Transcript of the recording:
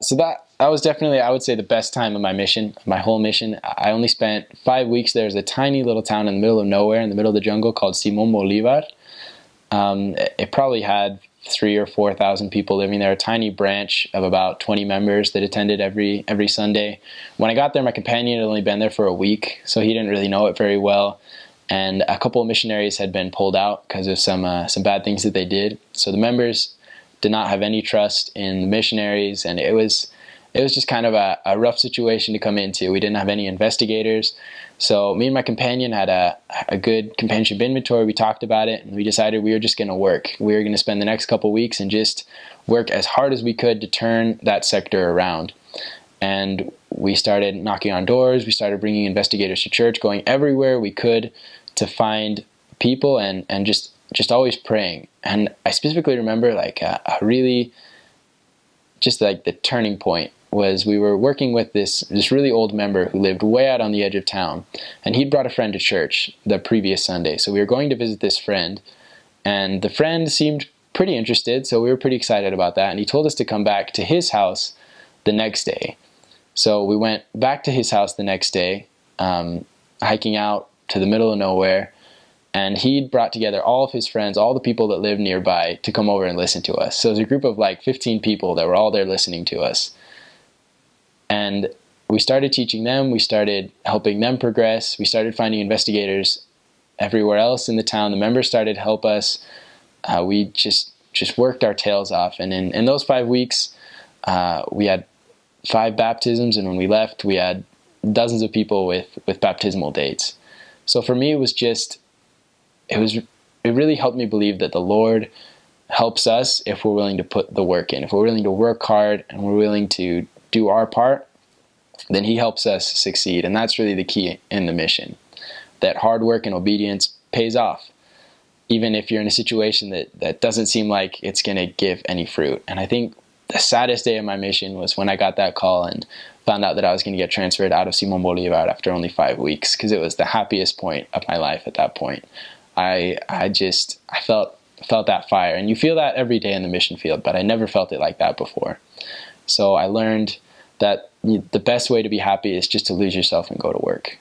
So that was definitely, I would say, the best time of my mission, my whole mission. I only spent 5 weeks there. There's a tiny little town in the middle of nowhere, in the middle of the jungle, called Bolivar. It probably had 3,000 or 4,000 people living there. A tiny branch of about 20 members that attended every Sunday. When I got there, my companion had only been there for a week, so he didn't really know it very well. And a couple of missionaries had been pulled out because of some bad things that they did. So the members did not have any trust in the missionaries, and it was just kind of a rough situation to come into. We didn't have any investigators. So me and my companion had a good companionship inventory. We talked about it, and we decided we were just going to work. We were going to spend the next couple weeks and just work as hard as we could to turn that sector around. And we started knocking on doors. We started bringing investigators to church, going everywhere we could to find people, and just always praying. And I specifically remember like a really, just like the turning point was we were working with this really old member who lived way out on the edge of town, and he'd brought a friend to church the previous Sunday. So we were going to visit this friend, and the friend seemed pretty interested, so we were pretty excited about that. And he told us to come back to his house the next day. So we went back to his house the next day, hiking out to the middle of nowhere, and he'd brought together all of his friends, all the people that lived nearby, to come over and listen to us. So it was a group of like 15 people that were all there listening to us. And we started teaching them, we started helping them progress, we started finding investigators everywhere else in the town. The members started to help us. We just worked our tails off. And in those 5 weeks, we had 5 baptisms, and when we left, we had dozens of people with baptismal dates. So for me, it really helped me believe that the Lord helps us if we're willing to put the work in. If we're willing to work hard and we're willing to do our part, then He helps us succeed. And that's really the key in the mission, that hard work and obedience pays off, even if you're in a situation that doesn't seem like it's going to give any fruit. And I think the saddest day of my mission was when I got that call and found out that I was going to get transferred out of Simon Bolivar after only 5 weeks, because it was the happiest point of my life at that point. I felt that fire, and you feel that every day in the mission field, but I never felt it like that before. So I learned that the best way to be happy is just to lose yourself and go to work.